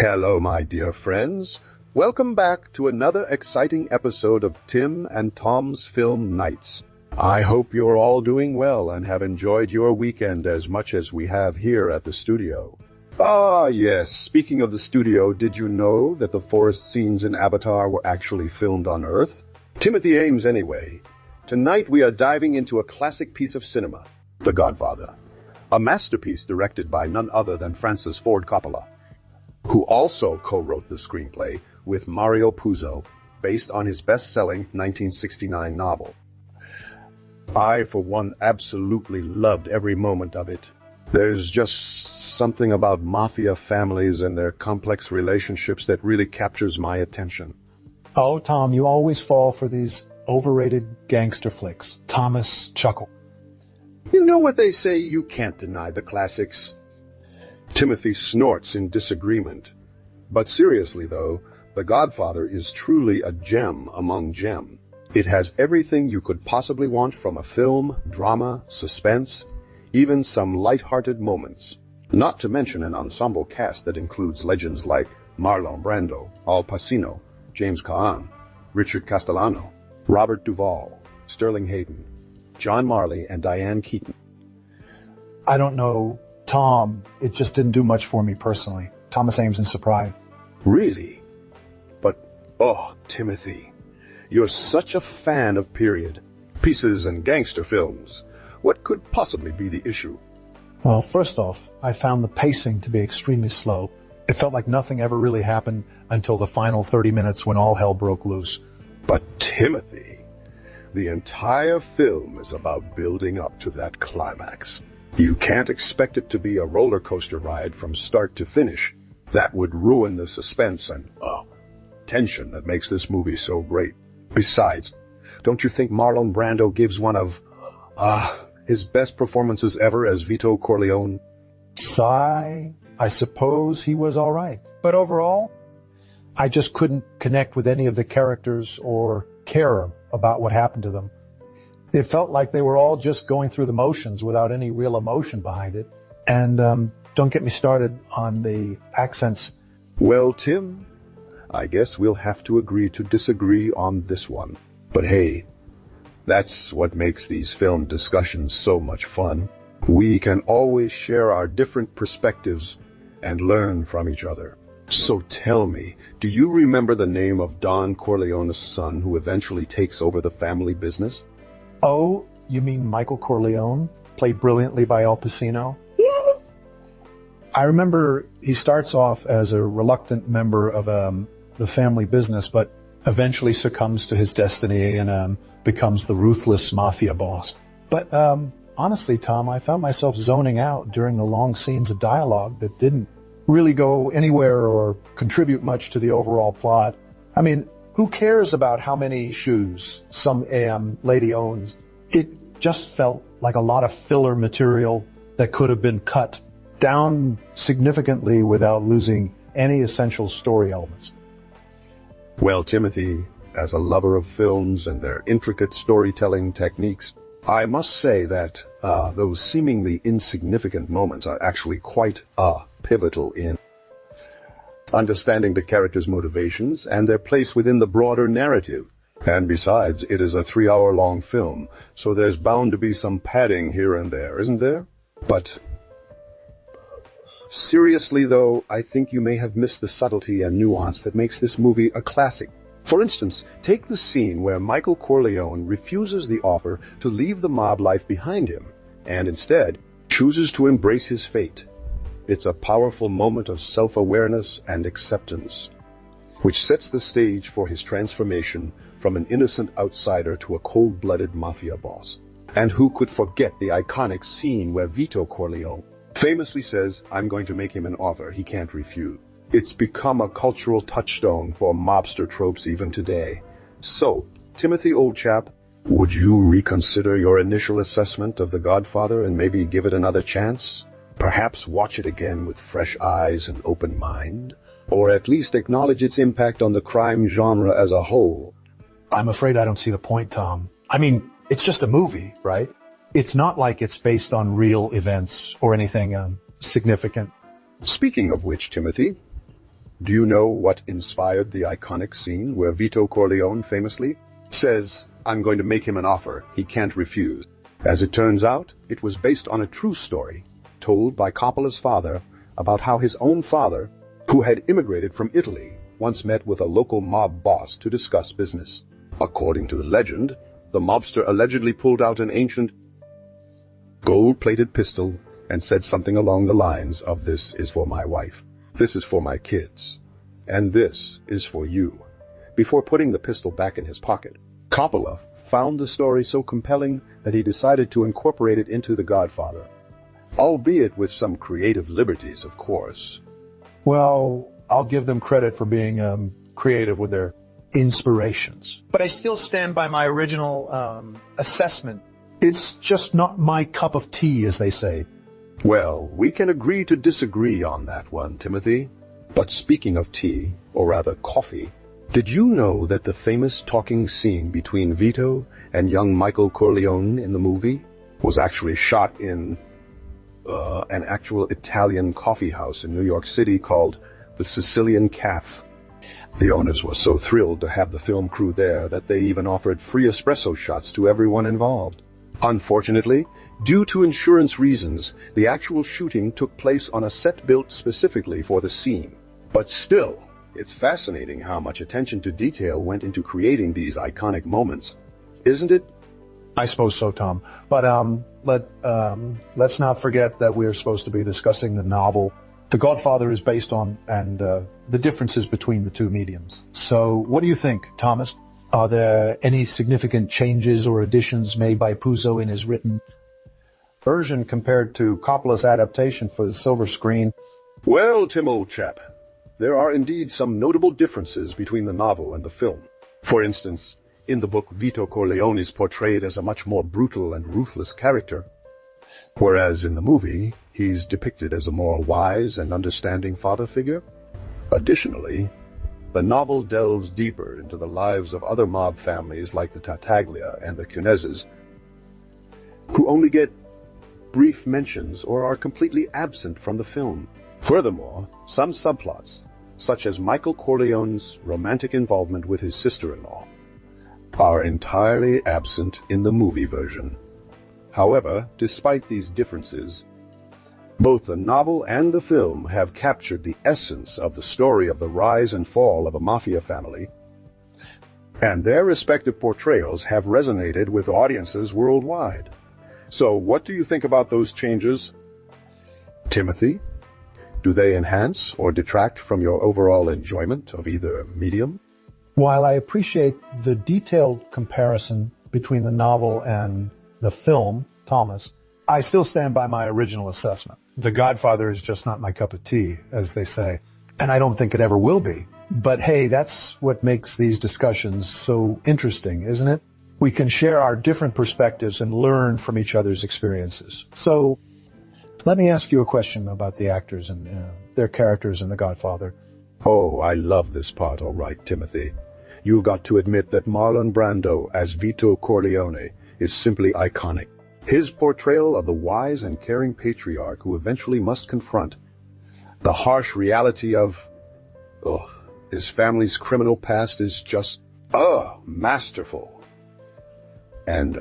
Hello, my dear friends. Welcome back to another exciting episode of Tim and Tom's Film Nights. I hope you're all doing well and have enjoyed your weekend as much as we have here at the studio. Ah, yes, speaking of the studio, did you know that the forest scenes in Avatar were actually filmed on Earth? Timothy Ames, anyway. Tonight we are diving into a classic piece of cinema, The Godfather, a masterpiece directed by none other than Francis Ford Coppola, who also co-wrote the screenplay with Mario Puzo, based on his best-selling 1969 novel. I, for one, absolutely loved every moment of it. There's just something about Mafia families and their complex relationships that really captures my attention. Oh, Tom, you always fall for these overrated gangster flicks. Thomas chuckled. You know what they say, you can't deny the classics. Timothy snorts in disagreement. But seriously, though, The Godfather is truly a gem among gems. It has everything you could possibly want from a film, drama, suspense, even some light-hearted moments. Not to mention an ensemble cast that includes legends like Marlon Brando, Pacino, James Caan, Richard Castellano, Robert Duvall, Sterling Hayden, John Marley, and Diane Keaton. I don't know, Tom, it just didn't do much for me personally. Thomas Ames and Surprise. Really? But, oh, Timothy, you're such a fan of period pieces and gangster films. What could possibly be the issue? Well, first off, I found the pacing to be extremely slow. It felt like nothing ever really happened until the final 30 minutes when all hell broke loose. But Timothy, the entire film is about building up to that climax. You can't expect it to be a roller coaster ride from start to finish. That would ruin the suspense and tension that makes this movie so great. Besides, don't you think Marlon Brando gives one of his best performances ever as Vito Corleone? Sigh, I suppose he was all right. But overall, I just couldn't connect with any of the characters or care about what happened to them. It felt like they were all just going through the motions without any real emotion behind it. And don't get me started on the accents. Well, Tim, I guess we'll have to agree to disagree on this one. But hey, that's what makes these film discussions so much fun. We can always share our different perspectives and learn from each other. So tell me, do you remember the name of Don Corleone's son who eventually takes over the family business? Oh, you mean Michael Corleone, played brilliantly by Al Pacino? Yes. I remember he starts off as a reluctant member of the family business, but eventually succumbs to his destiny and becomes the ruthless Mafia boss. But honestly, Tom, I found myself zoning out during the long scenes of dialogue that didn't really go anywhere or contribute much to the overall plot. I mean, who cares about how many shoes some lady owns? It just felt like a lot of filler material that could have been cut down significantly without losing any essential story elements. Well, Timothy, as a lover of films and their intricate storytelling techniques, I must say that those seemingly insignificant moments are actually quite pivotal in understanding the characters' motivations and their place within the broader narrative. And besides, it is a 3-hour-long film, so there's bound to be some padding here and there, isn't there? But seriously, though, I think you may have missed the subtlety and nuance that makes this movie a classic. For instance, take the scene where Michael Corleone refuses the offer to leave the mob life behind him, and instead chooses to embrace his fate. It's a powerful moment of self-awareness and acceptance, which sets the stage for his transformation from an innocent outsider to a cold-blooded mafia boss. And who could forget the iconic scene where Vito Corleone famously says, "I'm going to make him an offer he can't refuse." It's become a cultural touchstone for mobster tropes even today. So, Timothy, old chap, would you reconsider your initial assessment of The Godfather and maybe give it another chance? Perhaps watch it again with fresh eyes and open mind? Or at least acknowledge its impact on the crime genre as a whole? I'm afraid I don't see the point, Tom. I mean, it's just a movie, right? It's not like it's based on real events or anything significant. Speaking of which, Timothy, Do you know what inspired the iconic scene where Vito Corleone famously says, "I'm going to make him an offer he can't refuse"? As it turns out, it was based on a true story told by Coppola's father about how his own father, who had immigrated from Italy, once met with a local mob boss to discuss business. According to the legend, the mobster allegedly pulled out an ancient gold-plated pistol and said something along the lines of, "This is for my wife, this is for my kids, and this is for you," before putting the pistol back in his pocket. Coppola found the story so compelling that he decided to incorporate it into The Godfather, albeit with some creative liberties, of course. Well, I'll give them credit for being creative with their inspirations. But I still stand by my original assessment. It's just not my cup of tea, as they say. Well, we can agree to disagree on that one, Timothy. But speaking of tea, or rather coffee, did you know that the famous talking scene between Vito and young Michael Corleone in the movie was actually shot in an actual Italian coffee house in New York City called the Sicilian Caff? The owners were so thrilled to have the film crew there that they even offered free espresso shots to everyone involved. Unfortunately, due to insurance reasons, the actual shooting took place on a set built specifically for the scene. But still, it's fascinating how much attention to detail went into creating these iconic moments, isn't it? I suppose so, Tom. But let's not forget that we're supposed to be discussing the novel The Godfather is based on, and the differences between the two mediums. So what do you think, Thomas? Are there any significant changes or additions made by Puzo in his written version compared to Coppola's adaptation for the silver screen? Well, Tim, old chap, there are indeed some notable differences between the novel and the film. For instance, in the book, Vito Corleone is portrayed as a much more brutal and ruthless character, whereas in the movie, he's depicted as a more wise and understanding father figure. Additionally, the novel delves deeper into the lives of other mob families like the Tartaglia and the Cunezes, who only get brief mentions or are completely absent from the film. Furthermore, some subplots, such as Michael Corleone's romantic involvement with his sister-in-law, are entirely absent in the movie version. However, despite these differences, both the novel and the film have captured the essence of the story of the rise and fall of a mafia family, and their respective portrayals have resonated with audiences worldwide. So what do you think about those changes, Timothy? Do they enhance or detract from your overall enjoyment of either medium? While I appreciate the detailed comparison between the novel and the film, Thomas, I still stand by my original assessment. The Godfather is just not my cup of tea, as they say, and I don't think it ever will be. But hey, that's what makes these discussions so interesting, isn't it? We can share our different perspectives and learn from each other's experiences. So let me ask you a question about the actors and their characters in The Godfather. Oh, I love this part, all right, Timothy. You've got to admit that Marlon Brando as Vito Corleone is simply iconic. His portrayal of the wise and caring patriarch who eventually must confront the harsh reality of his family's criminal past is just masterful. And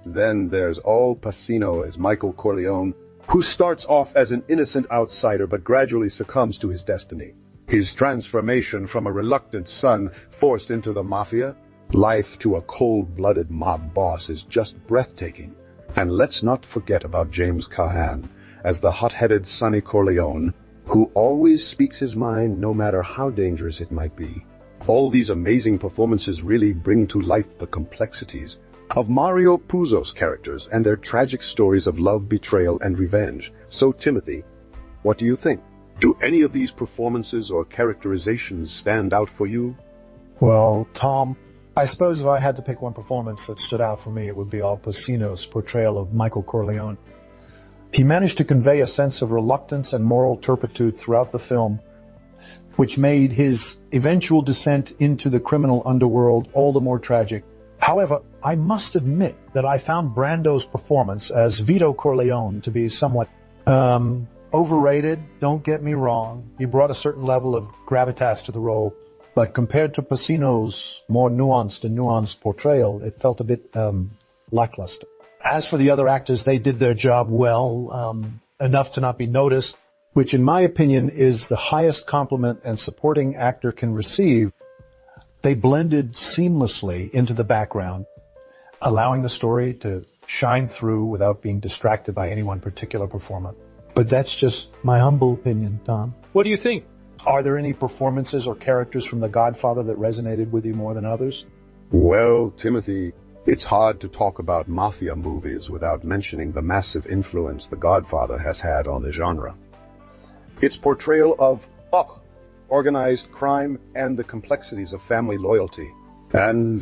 then there's Pacino as Michael Corleone, who starts off as an innocent outsider but gradually succumbs to his destiny. His transformation from a reluctant son forced into the Mafia life to a cold-blooded mob boss is just breathtaking. And let's not forget about James Caan as the hot-headed Sonny Corleone, who always speaks his mind no matter how dangerous it might be. All these amazing performances really bring to life the complexities of Mario Puzo's characters and their tragic stories of love, betrayal, and revenge. So, Timothy, what do you think? Do any of these performances or characterizations stand out for you? Well, Tom, I suppose if I had to pick one performance that stood out for me, it would be Al Pacino's portrayal of Michael Corleone. He managed to convey a sense of reluctance and moral turpitude throughout the film, which made his eventual descent into the criminal underworld all the more tragic. However, I must admit that I found Brando's performance as Vito Corleone to be somewhat overrated, don't get me wrong. He brought a certain level of gravitas to the role. But compared to Pacino's more nuanced portrayal, it felt a bit lackluster. As for the other actors, they did their job well, enough to not be noticed, which in my opinion is the highest compliment a supporting actor can receive. They blended seamlessly into the background, allowing the story to shine through without being distracted by any one particular performer. But that's just my humble opinion, Tom. What do you think? Are there any performances or characters from The Godfather that resonated with you more than others? Well, Timothy, it's hard to talk about Mafia movies without mentioning the massive influence The Godfather has had on the genre. Its portrayal of organized crime and the complexities of family loyalty and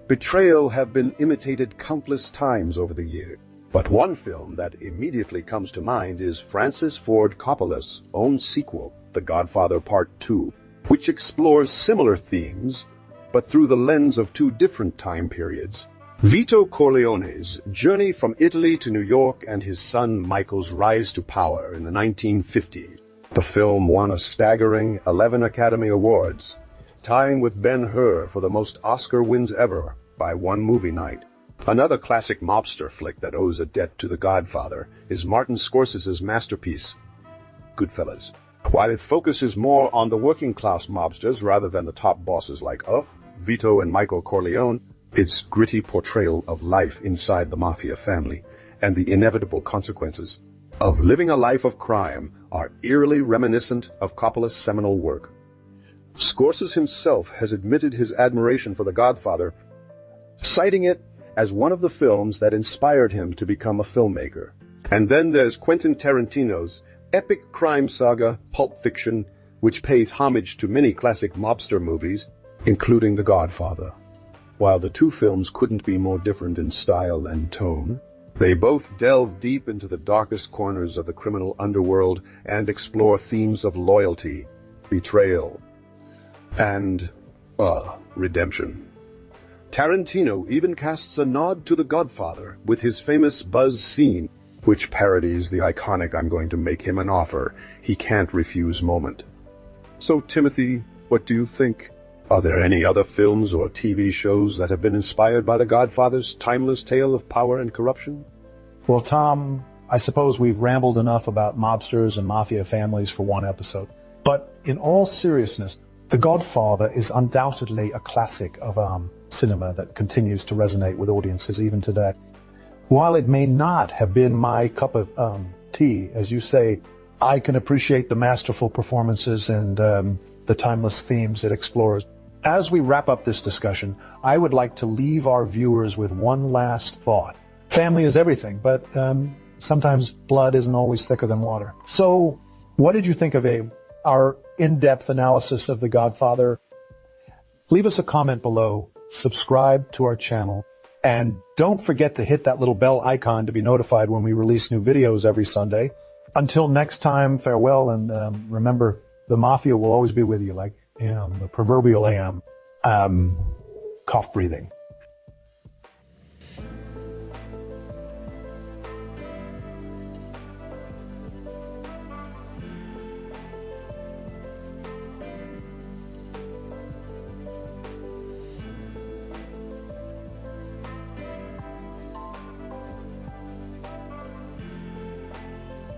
betrayal have been imitated countless times over the years. But one film that immediately comes to mind is Francis Ford Coppola's own sequel, The Godfather Part 2, which explores similar themes, but through the lens of two different time periods. Vito Corleone's journey from Italy to New York and his son Michael's rise to power in the 1950s. The film won a staggering 11 Academy Awards, tying with Ben-Hur for the most Oscar wins ever by one movie night. Another classic mobster flick that owes a debt to The Godfather is Martin Scorsese's masterpiece, Goodfellas. While it focuses more on the working-class mobsters rather than the top bosses like Vito and Michael Corleone, its gritty portrayal of life inside the Mafia family and the inevitable consequences of living a life of crime are eerily reminiscent of Coppola's seminal work. Scorsese himself has admitted his admiration for The Godfather, citing it as one of the films that inspired him to become a filmmaker. And then there's Quentin Tarantino's epic crime saga, Pulp Fiction, which pays homage to many classic mobster movies, including The Godfather. While the two films couldn't be more different in style and tone, they both delve deep into the darkest corners of the criminal underworld and explore themes of loyalty, betrayal, and, redemption. Tarantino even casts a nod to The Godfather with his famous buzz scene, which parodies the iconic "I'm going to make him an offer he can't refuse" moment. So, Timothy, what do you think? Are there any other films or TV shows that have been inspired by The Godfather's timeless tale of power and corruption? Well, Tom, I suppose we've rambled enough about mobsters and mafia families for one episode. But in all seriousness, The Godfather is undoubtedly a classic of cinema that continues to resonate with audiences even today. While it may not have been my cup of tea, as you say, I can appreciate the masterful performances and the timeless themes it explores. As we wrap up this discussion, I would like to leave our viewers with one last thought. Family is everything, but sometimes blood isn't always thicker than water. So, what did you think of our in-depth analysis of The Godfather? Leave us a comment below, subscribe to our channel, and don't forget to hit that little bell icon to be notified when we release new videos every Sunday. Until next time, farewell, and remember, the Mafia will always be with you, like the proverbial cough breathing.